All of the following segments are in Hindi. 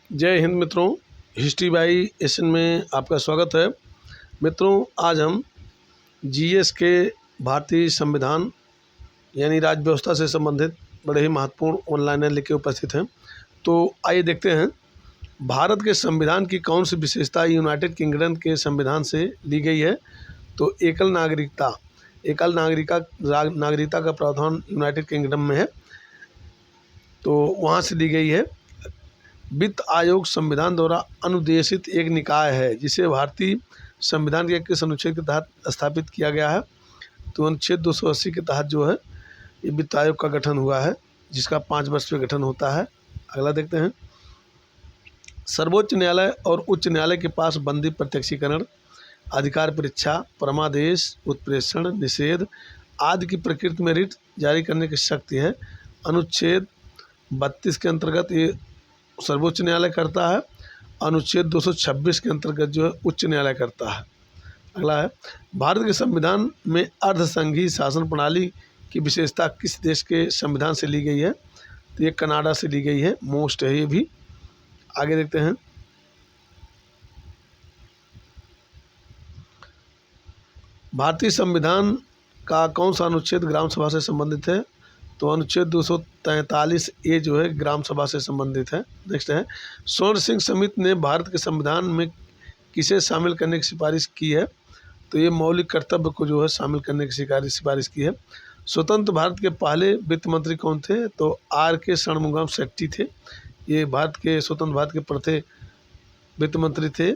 जय हिंद मित्रों, हिस्ट्री बाई एशन में आपका स्वागत है। मित्रों, आज हम जीएस के भारतीय संविधान यानी राज्य व्यवस्था से संबंधित बड़े ही महत्वपूर्ण ऑनलाइन लेके उपस्थित हैं। तो आइए देखते हैं भारत के संविधान की कौन सी विशेषता यूनाइटेड किंगडम के संविधान से ली गई है। तो नागरिकता का प्रावधान यूनाइटेड किंगडम में है, तो वहाँ से ली गई है। वित्त आयोग संविधान द्वारा अनुदेशित एक निकाय है जिसे भारतीय संविधान के किस अनुच्छेद के तहत स्थापित किया गया है। तो अनुच्छेद 280 के तहत जो है ये वित्त आयोग का गठन हुआ है, जिसका 5 वर्ष में गठन होता है। अगला देखते हैं। सर्वोच्च न्यायालय और उच्च न्यायालय के पास बंदी, प्रत्यक्षीकरण, अधिकार परीक्षा, परमादेश, उत्प्रेषण, निषेध आदि की प्रकृति में रिट जारी करने की शक्ति है। अनुच्छेद 32 के अंतर्गत ये सर्वोच्च न्यायालय करता है। अनुच्छेद 226 के अंतर्गत जो है उच्च न्यायालय करता है। अगला है, भारत के संविधान में अर्धसंघीय शासन प्रणाली की विशेषता किस देश के संविधान से ली गई है। तो ये कनाडा से ली गई है, मोस्ट है ये भी। आगे देखते हैं। भारतीय संविधान का कौन सा अनुच्छेद ग्राम सभा से संबंधित है। तो अनुच्छेद 243 ए जो है ग्राम सभा से संबंधित है। नेक्स्ट है, स्वर्ण सिंह समिति ने भारत के संविधान में किसे शामिल करने की सिफारिश की है। तो ये मौलिक कर्तव्य को जो है शामिल करने की सिफारिश की है। स्वतंत्र भारत के पहले वित्त मंत्री कौन थे। तो R.K. षणमुगम शेट्टी थे। ये स्वतंत्र भारत के प्रथे वित्त मंत्री थे।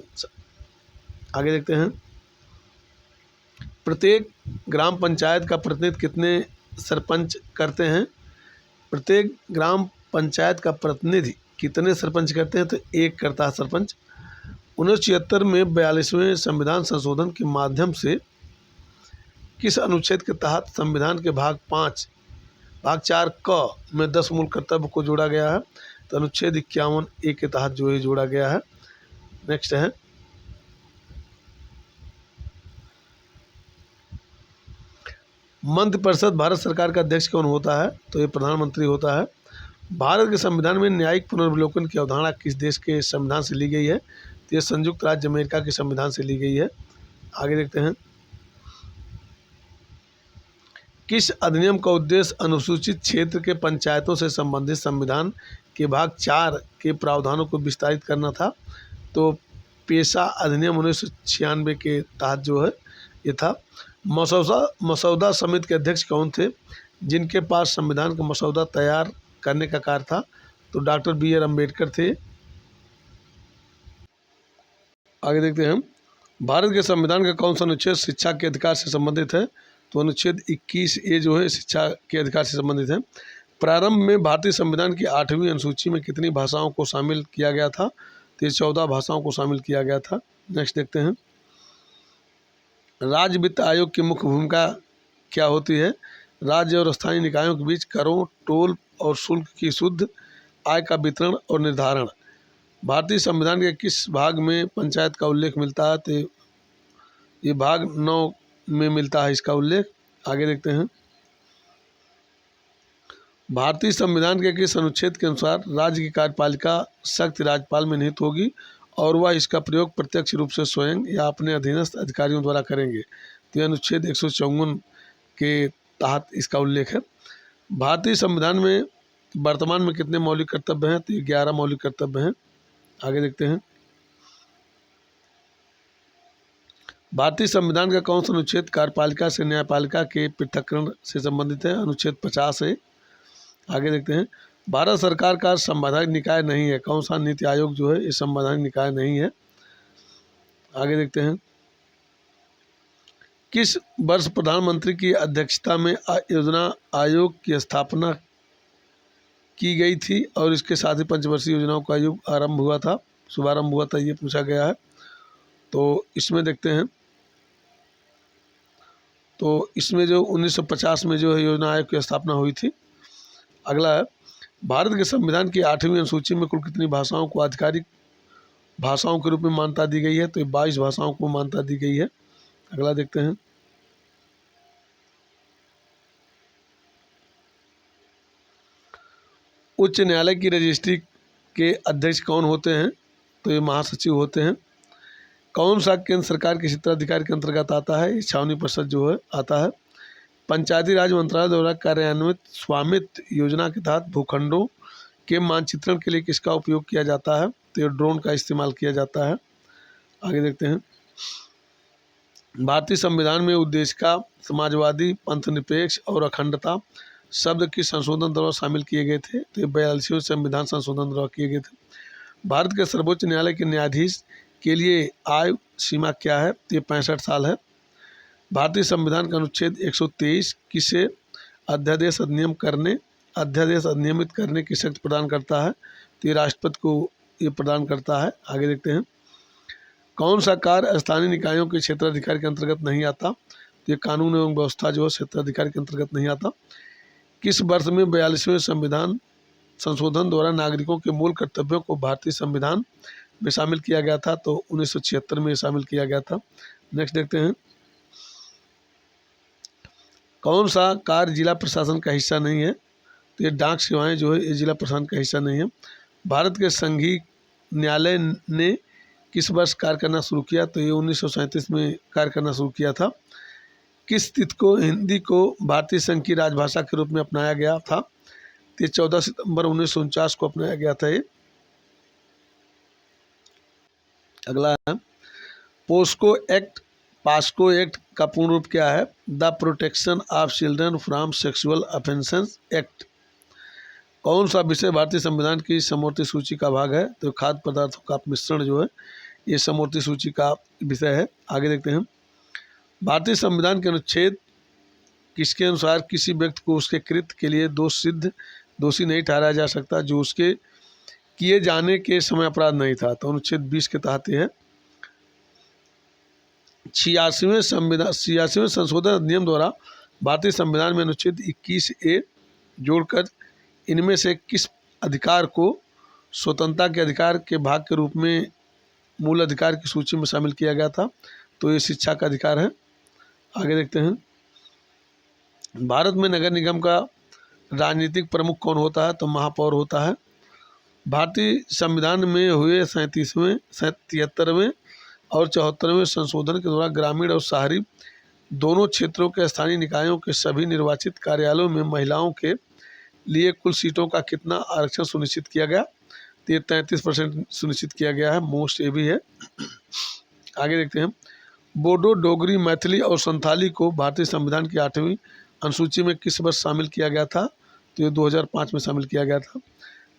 आगे देखते हैं। प्रत्येक ग्राम पंचायत का प्रतिनिधित्व कितने सरपंच करते हैं। प्रत्येक ग्राम पंचायत का प्रतिनिधि कितने सरपंच करते हैं। तो एक करता है सरपंच। 1976 में 42वें संविधान संशोधन के माध्यम से किस अनुच्छेद के तहत संविधान के भाग 4 क में 10 मूल कर्तव्य को जोड़ा गया है। तो अनुच्छेद 51 ए के तहत जो है जोड़ा गया है। नेक्स्ट है, मंत्रिपरिषद भारत सरकार का अध्यक्ष कौन होता है। तो ये प्रधानमंत्री होता है। भारत के संविधान में न्यायिक पुनर्विलोकन की अवधारणा किस देश के संविधान से ली गई है। तो ये संयुक्त राज्य अमेरिका के संविधान से ली गई है। आगे देखते हैं। किस अधिनियम का उद्देश्य अनुसूचित क्षेत्र के पंचायतों से संबंधित संविधान के भाग 4 के प्रावधानों को विस्तारित करना था। तो पेशा अधिनियम 1996 के तहत जो है ये था। मसौदा समिति के अध्यक्ष कौन थे जिनके पास संविधान का मसौदा तैयार करने का कार्य था। तो डॉक्टर B.R. अम्बेडकर थे। आगे देखते हैं। भारत के संविधान का कौन सा अनुच्छेद शिक्षा के अधिकार से संबंधित है। तो अनुच्छेद 21 ए जो है शिक्षा के अधिकार से संबंधित है। प्रारंभ में भारतीय संविधान की 8वीं अनुसूची में कितनी भाषाओं को शामिल किया गया था। तो 14 भाषाओं को शामिल किया गया था। नेक्स्ट देखते हैं। राज्य वित्त आयोग की मुख्य भूमिका क्या होती है। राज्य और स्थानीय निकायों के बीच करों, टोल और शुल्क की शुद्ध आय का वितरण और निर्धारण। भारतीय संविधान के किस भाग में पंचायत का उल्लेख मिलता है। तो ये भाग 9 में मिलता है इसका उल्लेख। आगे देखते हैं। भारतीय संविधान के किस अनुच्छेद के अनुसार राज्य की कार्यपालिका शक्ति राज्यपाल में निहित होगी और वह इसका प्रयोग प्रत्यक्ष रूप से स्वयं या अपने अधीनस्थ अधिकारियों द्वारा करेंगे। तो यह अनुच्छेद 154 के तहत इसका उल्लेख है। भारतीय संविधान में वर्तमान में कितने मौलिक कर्तव्य हैं। तो 11 मौलिक कर्तव्य हैं। आगे देखते हैं। भारतीय संविधान का कौन सा अनुच्छेद कार्यपालिका से न्यायपालिका के पृथक्करण से संबंधित है। अनुच्छेद 50 है। आगे देखते हैं। भारत सरकार का संवैधानिक निकाय नहीं है। कौन सा। नीति आयोग जो है ये संवैधानिक निकाय नहीं है। आगे देखते हैं। किस वर्ष प्रधानमंत्री की अध्यक्षता में योजना आयोग की स्थापना की गई थी और इसके साथ ही पंचवर्षीय योजनाओं का आयोग शुभारंभ हुआ था, ये पूछा गया है। तो इसमें देखते हैं। तो इसमें जो 1950 में जो है योजना आयोग की स्थापना हुई थी। अगला है, भारत के संविधान की 8वीं अनुसूची में कुल कितनी भाषाओं को आधिकारिक भाषाओं के रूप में मान्यता दी गई है। तो 22 भाषाओं को मान्यता दी गई है। अगला देखते हैं। उच्च न्यायालय की रजिस्ट्री के अध्यक्ष कौन होते हैं? तो ये महासचिव होते हैं। कौन सा केंद्र सरकार के क्षेत्राधिकार के अंतर्गत आता है? ये छावनी परिषद जो है आता है। पंचायती राज मंत्रालय द्वारा कार्यान्वित स्वामित्व योजना के तहत भूखंडों के मानचित्रण के लिए किसका उपयोग किया जाता है? तो ये ड्रोन का इस्तेमाल किया जाता है। आगे देखते हैं। भारतीय संविधान में उद्देश्य का समाजवादी, पंथनिरपेक्ष और अखंडता शब्द किस संशोधन द्वारा शामिल किए गए थे? तो ये 42वें संविधान संशोधन द्वारा किए गए थे। भारत के सर्वोच्च न्यायालय के न्यायाधीश के लिए आयु सीमा क्या है? तो ये 65 साल है। भारतीय संविधान का अनुच्छेद 123 किसे अध्यादेश अधिनियमित करने की शक्ति प्रदान करता है? तो ये राष्ट्रपति को ये प्रदान करता है। आगे देखते हैं। कौन सा कार्य स्थानीय निकायों के क्षेत्राधिकार के अंतर्गत नहीं आता? तो ये कानून एवं व्यवस्था जो है क्षेत्राधिकार के अंतर्गत नहीं आता। किस वर्ष में 42वें संविधान संशोधन द्वारा नागरिकों के मूल कर्तव्यों को भारतीय संविधान में शामिल किया गया था? तो 1976 में शामिल किया गया था। नेक्स्ट देखते हैं। कौन सा कार्य जिला प्रशासन का हिस्सा नहीं है? तो ये डाक सेवाएं जो है ये जिला प्रशासन का हिस्सा नहीं है। भारत के संघीय न्यायालय ने किस वर्ष कार्य करना शुरू किया? तो ये 1937 में कार्य करना शुरू किया था। किस तिथि को हिंदी को भारतीय संघ की राजभाषा के रूप में अपनाया गया था? तो 14 सितंबर 1949 को अपनाया गया था। ये अगला है पास्को एक्ट का पूर्ण रूप क्या है? The protection of children from sexual offences act. कौन सा विषय भारतीय संविधान की समवर्ती सूची का भाग है? तो खाद्य पदार्थों का मिश्रण जो है ये समवर्ती सूची का विषय है। आगे देखते हैं। भारतीय संविधान के अनुच्छेद किसके अनुसार किसी व्यक्ति को उसके कृत्य के लिए दोषी नहीं ठहराया जा सकता जो उसके किए जाने के समय अपराध नहीं था? तो अनुच्छेद 20 के तहत है। 86वें संशोधन अधिनियम द्वारा भारतीय संविधान में अनुच्छेद 21A जोड़कर इनमें से किस अधिकार को स्वतंत्रता के अधिकार के भाग के रूप में मूल अधिकार की सूची में शामिल किया गया था? तो ये शिक्षा का अधिकार है। आगे देखते हैं। भारत में नगर निगम का राजनीतिक प्रमुख कौन होता है? तो महापौर होता है। भारतीय संविधान में हुए 37वें, 73वें और 74वें संशोधन के द्वारा ग्रामीण और शहरी दोनों क्षेत्रों के स्थानीय निकायों के सभी निर्वाचित कार्यालयों में महिलाओं के लिए कुल सीटों का कितना आरक्षण सुनिश्चित किया गया? तो 33% सुनिश्चित किया गया है। मोस्ट ये भी है। आगे देखते हैं। बोडो, डोगरी, मैथिली और संथाली को भारतीय संविधान की 8वीं अनुसूची में किस वर्ष शामिल किया गया था? तो ये 2005 में शामिल किया गया था।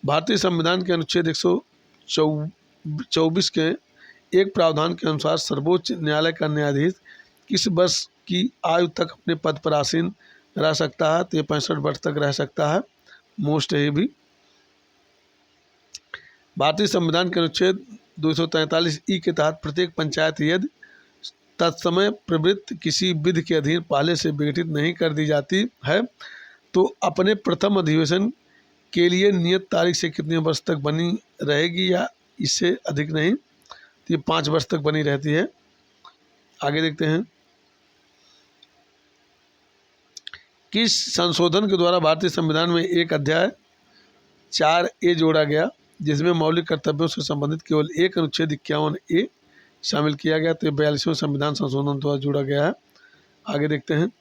भारतीय संविधान के अनुच्छेद 124 के एक प्रावधान के अनुसार सर्वोच्च न्यायालय का न्यायाधीश किस वर्ष की आयु तक अपने पद पर आसीन रह सकता है? तो ये 65 वर्ष तक रह सकता है। मोस्ट है ये भी। भारतीय संविधान के अनुच्छेद 243E के तहत प्रत्येक पंचायत यदि तत्समय प्रवृत्त किसी विधि के अधीन पहले से विघटित नहीं कर दी जाती है तो अपने प्रथम अधिवेशन के लिए नियत तारीख से कितने वर्ष तक बनी रहेगी या इससे अधिक नहीं? तो ये 5 वर्ष तक बनी रहती है। आगे देखते हैं। किस संशोधन के द्वारा भारतीय संविधान में एक अध्याय 4A जोड़ा गया जिसमें मौलिक कर्तव्यों से संबंधित केवल एक अनुच्छेद 51A शामिल किया गया? तो 42वें संविधान संशोधन द्वारा जोड़ा गया है। आगे देखते हैं।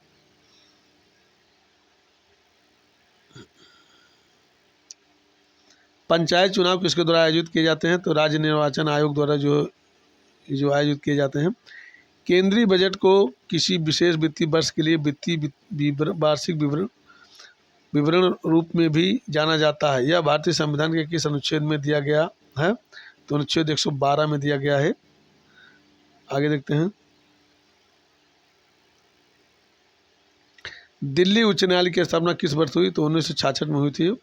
पंचायत चुनाव किसके द्वारा आयोजित किए जाते हैं? तो राज्य निर्वाचन आयोग द्वारा जो आयोजित किए जाते हैं। केंद्रीय बजट को किसी विशेष वित्तीय वर्ष के लिए वित्तीय वार्षिक विवरण रूप में भी जाना जाता है। यह भारतीय संविधान के किस अनुच्छेद में दिया गया है? तो अनुच्छेद 112 में दिया गया है। आगे देखते हैं। दिल्ली उच्च न्यायालय की स्थापना किस वर्ष हुई? तो 1966 में हुई थी।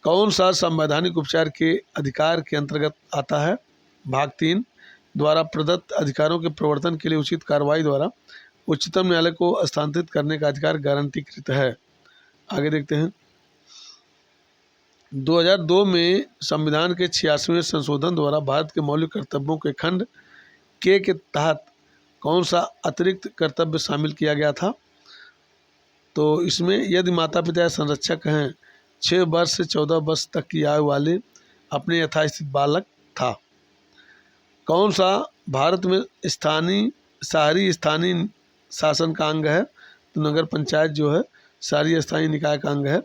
कौन सा संवैधानिक उपचार के अधिकार के अंतर्गत आता है? भाग 3 द्वारा प्रदत्त अधिकारों के प्रवर्तन के लिए उचित कार्रवाई द्वारा उच्चतम न्यायालय को हस्तांतरित करने का अधिकार गारंटीकृत है। आगे देखते हैं। 2002 में संविधान के 86वें संशोधन द्वारा भारत के मौलिक कर्तव्यों के खंड के तहत कौन सा अतिरिक्त कर्तव्य शामिल किया गया था? तो इसमें यदि माता पिता या संरक्षक हैं 6 वर्ष से 14 वर्ष तक की आयु वाले अपने यथास्थित बालक था। कौन सा भारत में शहरी स्थानीय शासन का अंग है? तो नगर पंचायत जो है शहरी स्थानीय निकाय का अंग है।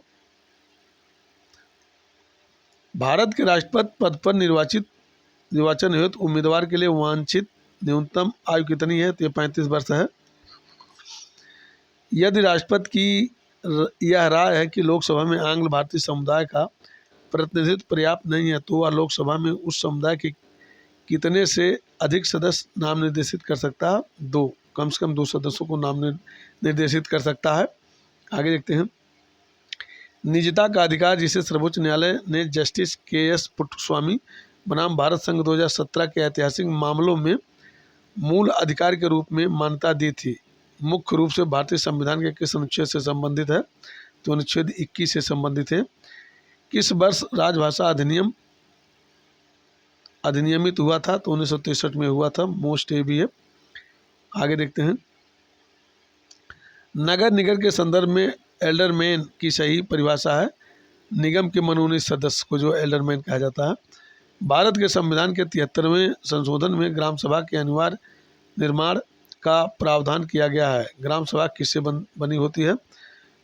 भारत के राष्ट्रपति पद पर निर्वाचन हेतु उम्मीदवार के लिए वांछित न्यूनतम आयु कितनी है? तो ये 35 वर्ष है। यदि राष्ट्रपति की यह राय है कि लोकसभा में आंग्ल भारतीय समुदाय का प्रतिनिधित्व पर्याप्त नहीं है, तो वह लोकसभा में उस समुदाय के कितने से अधिक सदस्य नाम निर्देशित कर सकता है? 2, कम से कम 2 सदस्यों को नाम निर्देशित कर सकता है। आगे देखते हैं। निजता का अधिकार जिसे सर्वोच्च न्यायालय ने जस्टिस के.एस. पुट्टस्वामी बनाम भारत संघ 2017 के ऐतिहासिक मामलों में मूल अधिकार के रूप में मान्यता दी थी, मुख्य रूप से भारतीय संविधान के किस अनुच्छेद से संबंधित है? तो अनुच्छेद 21 से संबंधित है। किस वर्ष राजभाषा अधिनियमित हुआ था? तो 1963 में हुआ था। मोस्ट ये भी है। आगे देखते हैं। नगर निगम के संदर्भ में एल्डरमैन की सही परिभाषा है निगम के मनोनीत सदस्य को जो एल्डरमैन कहा जाता है। भारत के संविधान के 73वें संशोधन में ग्राम सभा के अनिवार्य निर्माण का प्रावधान किया गया है। ग्राम सभा किससे बनी होती है?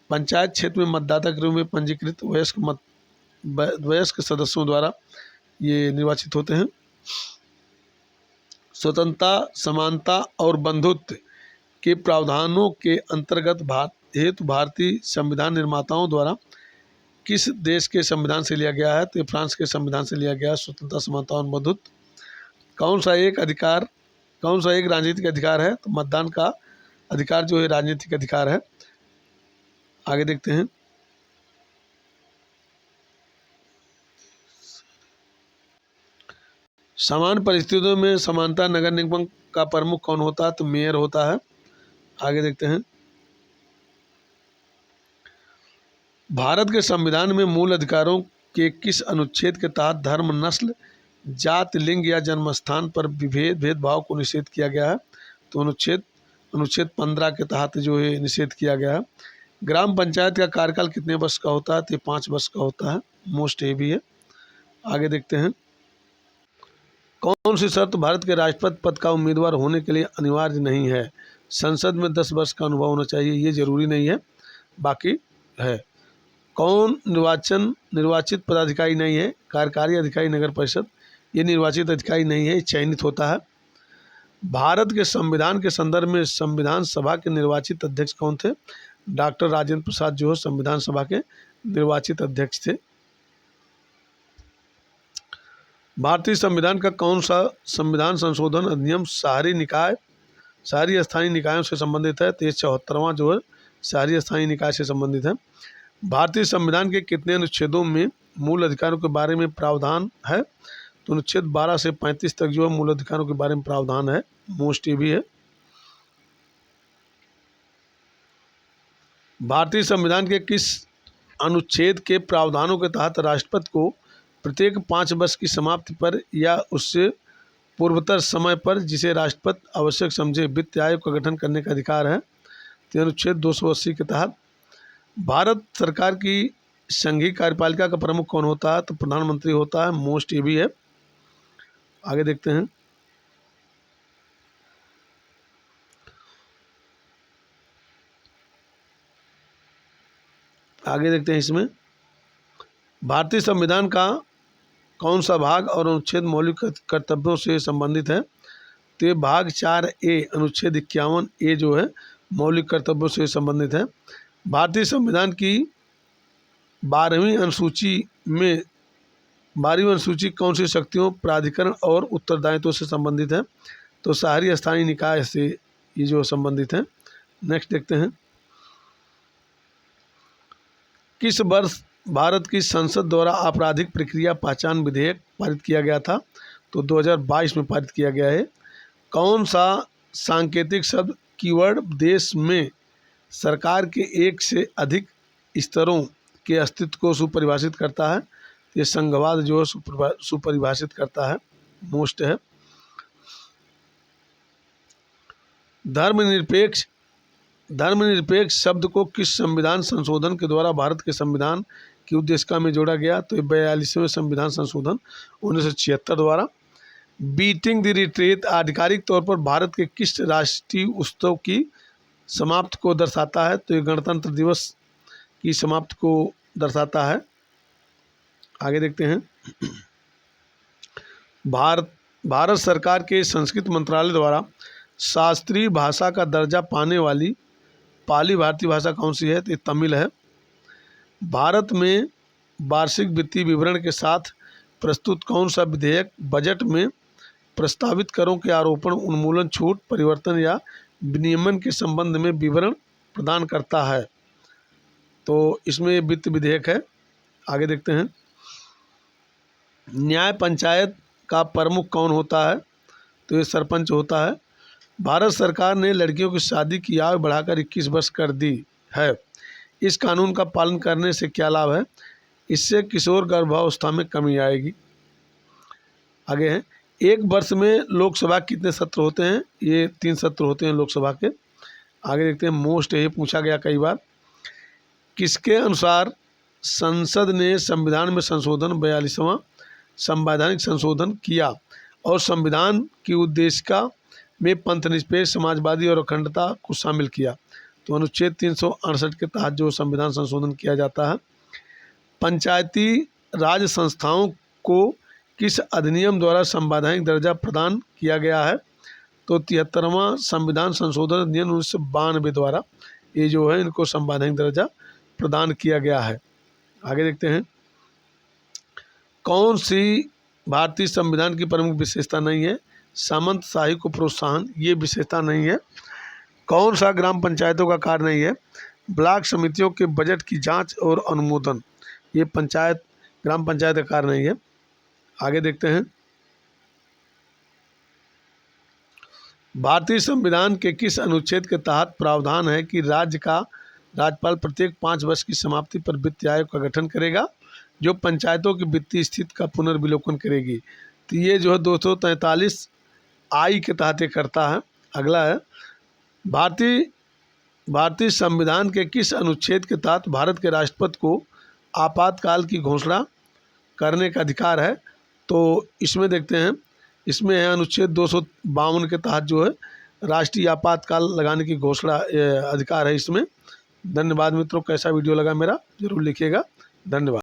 पंचायत क्षेत्र में मतदाता के रूप में पंजीकृत वयस्क सदस्यों द्वारा ये निर्वाचित होते हैं। स्वतंत्रता, समानता और बंधुत्व के प्रावधानों के अंतर्गत हेतु भारतीय संविधान निर्माताओं द्वारा किस देश के संविधान से लिया गया है? तो फ्रांस के संविधान से लिया गया है। स्वतंत्रता, समानता और बंधुत्व। कौन सा एक राजनीतिक अधिकार है? तो मतदान का अधिकार जो है राजनीतिक अधिकार है। आगे देखते हैं। सामान्य परिस्थितियों में समानता नगर निगम का प्रमुख कौन होता है? तो मेयर होता है। आगे देखते हैं। भारत के संविधान में मूल अधिकारों के किस अनुच्छेद के तहत धर्म, नस्ल, जाति, लिंग या जन्म स्थान पर भेदभाव को निषेध किया गया है? तो अनुच्छेद 15 के तहत जो है निषेध किया गया है। ग्राम पंचायत का कार्यकाल कितने वर्ष का होता है? तो 5 वर्ष का होता है। मोस्ट ये भी है। आगे देखते हैं। कौन सी शर्त भारत के राष्ट्रपति पद का उम्मीदवार होने के लिए अनिवार्य नहीं है? संसद में 10 वर्ष का अनुभव होना चाहिए। ये जरूरी नहीं है, बाकी है। कौन निर्वाचित पदाधिकारी नहीं है? कार्यकारी अधिकारी नगर परिषद। ये निर्वाचित अधिकारी नहीं है, चयनित होता है। भारत के संविधान के संदर्भ में संविधान सभा के निर्वाचित अध्यक्ष कौन थे? डॉक्टर राजेंद्र प्रसाद जो है संविधान सभा के निर्वाचित अध्यक्ष थे। भारतीय संविधान का कौन सा संविधान संशोधन अधिनियम शहरी स्थानीय निकायों से संबंधित है? तो ये 74वां जो है शहरी स्थानीय निकाय से संबंधित है। भारतीय संविधान के कितने अनुच्छेदों में मूल अधिकारों के बारे में प्रावधान है? तो अनुच्छेद 12 से 35 तक जो है मूल अधिकारों के बारे में प्रावधान है। मोस्ट ये भी है। भारतीय संविधान के किस अनुच्छेद के प्रावधानों के तहत राष्ट्रपति को प्रत्येक 5 वर्ष की समाप्ति पर या उससे पूर्वतर समय पर जिसे राष्ट्रपति आवश्यक समझे वित्त आयोग का गठन करने का अधिकार है? तो अनुच्छेद 280 के तहत। भारत सरकार की संघीय कार्यपालिका का प्रमुख कौन होता है? तो प्रधानमंत्री होता है। मोस्ट ये भी है। आगे देखते हैं। इसमें भारतीय संविधान का कौन सा भाग और अनुच्छेद मौलिक कर्तव्यों से संबंधित है? तो ये भाग 4A अनुच्छेद 51A जो है मौलिक कर्तव्यों से संबंधित है। भारतीय संविधान की 12वीं अनुसूची कौन सी शक्तियों, प्राधिकरण और उत्तरदायित्वों से संबंधित है? तो शहरी स्थानीय निकाय से ये जो संबंधित है। नेक्स्ट देखते हैं। किस वर्ष भारत की संसद द्वारा आपराधिक प्रक्रिया पहचान विधेयक पारित किया गया था? तो 2022 में पारित किया गया है। कौन सा सांकेतिक शब्द कीवर्ड देश में सरकार के एक से अधिक स्तरों के अस्तित्व को सुपरिभाषित करता है? ये संघवाद जो है सुपरिभाषित करता है। मोस्ट है। धर्मनिरपेक्ष शब्द को किस संविधान संशोधन के द्वारा भारत के संविधान की उद्देशिका में जोड़ा गया। तो ये 42वें संविधान संशोधन 1976 द्वारा। बीटिंग द रिट्रीट आधिकारिक तौर पर भारत के किस राष्ट्रीय उत्सव की समाप्ति को दर्शाता है? तो ये गणतंत्र दिवस की समाप्ति को दर्शाता है। आगे देखते हैं। भारत सरकार के संस्कृत मंत्रालय द्वारा शास्त्रीय भाषा का दर्जा पाने वाली पहली भारतीय भाषा कौन सी है? तो ये तमिल है। भारत में वार्षिक वित्तीय विवरण के साथ प्रस्तुत कौन सा विधेयक बजट में प्रस्तावित करों के आरोपण, उन्मूलन, छूट, परिवर्तन या विनियमन के संबंध में विवरण प्रदान करता है? तो इसमें वित्त विधेयक है। आगे देखते हैं। न्याय पंचायत का प्रमुख कौन होता है? तो ये सरपंच होता है। भारत सरकार ने लड़कियों की शादी की आयु बढ़ाकर 21 वर्ष कर दी है। इस कानून का पालन करने से क्या लाभ है? इससे किशोर गर्भावस्था में कमी आएगी। आगे है। एक वर्ष में लोकसभा कितने सत्र होते हैं? ये 3 सत्र होते हैं लोकसभा के। आगे देखते हैं। मोस्ट ये पूछा गया कई बार। किसके अनुसार संसद ने संविधान में संशोधन 42वां संवैधानिक संशोधन किया और संविधान की उद्देशिका में पंथनिरपेक्ष, समाजवादी और अखंडता को शामिल किया? तो अनुच्छेद 368 के तहत जो संविधान संशोधन किया जाता है। पंचायती राज संस्थाओं को किस अधिनियम द्वारा संवैधानिक दर्जा प्रदान किया गया है? तो 73वां संविधान संशोधन अधिनियम 1992 द्वारा ये जो है इनको संवैधानिक दर्जा प्रदान किया गया है। आगे देखते हैं। कौन सी भारतीय संविधान की प्रमुख विशेषता नहीं है? सामंतशाही को प्रोत्साहन, ये विशेषता नहीं है। कौन सा ग्राम पंचायतों का कार्य नहीं है? ब्लॉक समितियों के बजट की जांच और अनुमोदन, ये ग्राम पंचायत का कार्य नहीं है। आगे देखते हैं। भारतीय संविधान के किस अनुच्छेद के तहत प्रावधान है कि राज्य का राज्यपाल प्रत्येक 5 वर्ष की समाप्ति पर वित्त आयोग का गठन करेगा जो पंचायतों की वित्तीय स्थिति का पुनर्विलोकन करेगी? तो ये जो है 243 आई के तहत ये करता है। अगला है। भारतीय संविधान के किस अनुच्छेद के तहत भारत के राष्ट्रपति को आपातकाल की घोषणा करने का अधिकार है? तो इसमें देखते हैं। इसमें है अनुच्छेद 252 के तहत जो है राष्ट्रीय आपातकाल लगाने की घोषणा अधिकार है इसमें। धन्यवाद मित्रों। कैसा वीडियो लगा मेरा जरूर लिखिएगा। धन्यवाद।